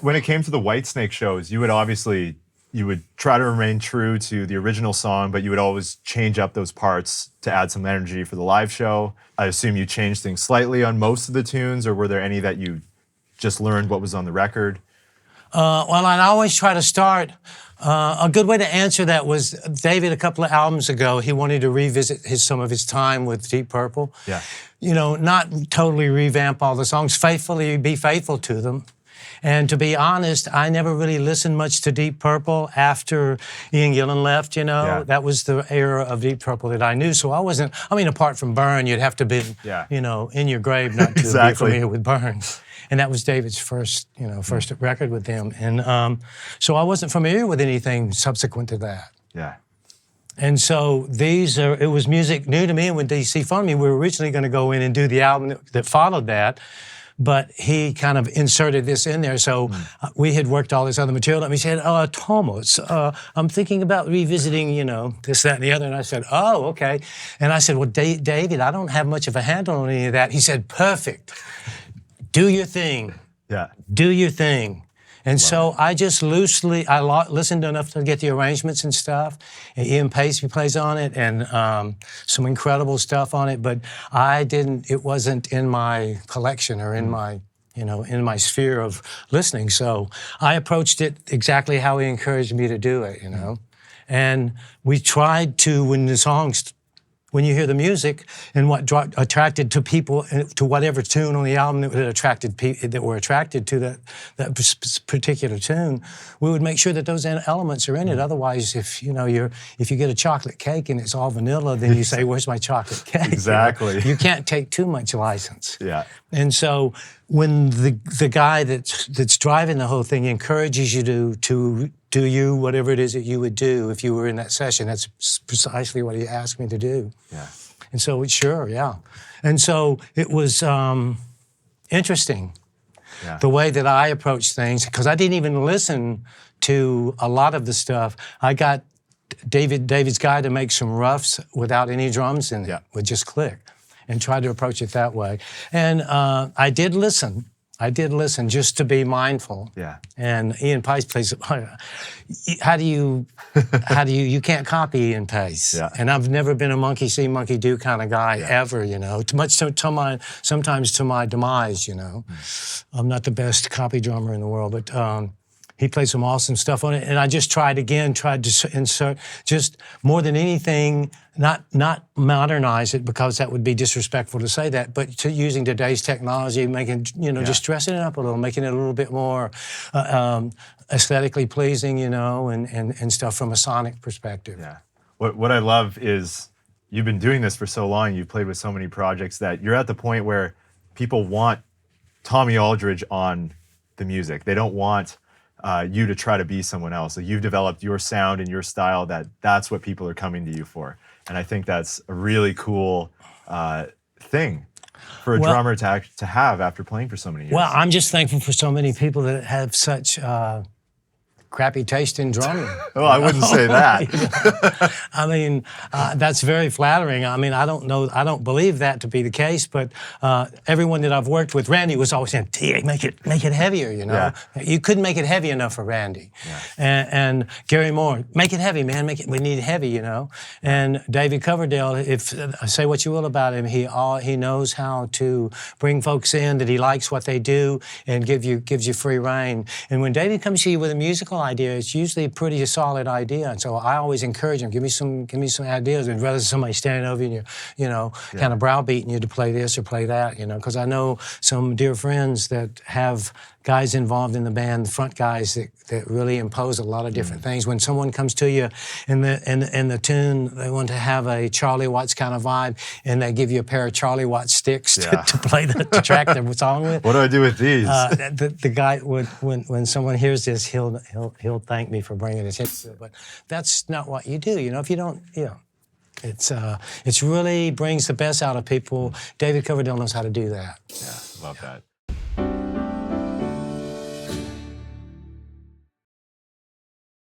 When it came to the Whitesnake shows, you would try to remain true to the original song, but you would always change up those parts to add some energy for the live show. I assume you changed things slightly on most of the tunes, or were there any that you just learned what was on the record? Well, I'd always try to start. A good way to answer that was David, a couple of albums ago, he wanted to revisit some of his time with Deep Purple. Yeah. You know, not totally revamp all the songs, be faithful to them. And to be honest, I never really listened much to Deep Purple after Ian Gillan left, you know. Yeah. That was the era of Deep Purple that I knew. So I wasn't, apart from Burn, you'd have to be, you know, in your grave not to be familiar with Burn. And that was David's first record with them. And so I wasn't familiar with anything subsequent to that. Yeah. And so it was music new to me. And when DC phoned me, we were originally going to go in and do the album that followed that. But he kind of inserted this in there. So we had worked all this other material. And he said, Thomas, I'm thinking about revisiting, you know, this, that, and the other. And I said, oh, okay. And I said, well, David, I don't have much of a handle on any of that. He said, perfect. Do your thing. Yeah. Do your thing. And so I just listened enough to get the arrangements and stuff. And Ian Pace plays on it, and some incredible stuff on it. But it wasn't in my collection or in my, in my sphere of listening. So I approached it exactly how he encouraged me to do it, you know. And we tried to, when you hear the music and what attracted to people to whatever tune on the album that were attracted to that particular tune, we would make sure that those elements are in it. Otherwise, if you get a chocolate cake and it's all vanilla, then you say, "Where's my chocolate cake?" Exactly. You can't take too much license. Yeah. And so when the guy that's driving the whole thing encourages you to do whatever it is that you would do if you were in that session. That's precisely what he asked me to do. Yeah. And so And so it was interesting, the way that I approached things, because I didn't even listen to a lot of the stuff. I got David's guy to make some roughs without any drums in it, with just click, and tried to approach it that way. And I did listen just to be mindful. Yeah. And Ian Pace plays, you can't copy Ian Pace. Yeah. And I've never been a monkey see, monkey do kind of guy ever, you know, sometimes to my demise, you know. I'm not the best copy drummer in the world, but he played some awesome stuff on it. And I just tried to insert, just more than anything, not modernize it, because that would be disrespectful to say that, but using today's technology, making, just dressing it up a little, making it a little bit more aesthetically pleasing, and stuff from a sonic perspective. Yeah. What I love is you've been doing this for so long, you've played with so many projects, that you're at the point where people want Tommy Aldridge on the music. They don't want you to try to be someone else. Like, you've developed your sound and your style, that's what people are coming to you for. And I think that's a really cool thing for a drummer to have after playing for so many years. Well, I'm just thankful for so many people that have such crappy taste in drumming. Well, I wouldn't say that. I mean, that's very flattering. I mean, I don't believe that to be the case, but everyone that I've worked with, Randy was always saying, make it heavier, you know. Yeah. You couldn't make it heavy enough for Randy. Yeah. And Gary Moore, make it heavy, man, we need it heavy, you know. And David Coverdale, say what you will about him, he knows how to bring folks in that he likes what they do and gives you free rein. And when David comes to you with a musical idea, it's usually a pretty solid idea. And so I always encourage him, give me some ideas, and rather than somebody standing over you and kind of browbeating you to play this or play that, because I know some dear friends that have guys involved in the band, the front guys that really impose a lot of different things. When someone comes to you in the tune, they want to have a Charlie Watts kind of vibe, and they give you a pair of Charlie Watts sticks to play to track the song with. What do I do with these? The guy, when someone hears this, he'll thank me for bringing this in. But that's not what you do, if you don't, it's really brings the best out of people. David Coverdale knows how to do that. Yeah, love that.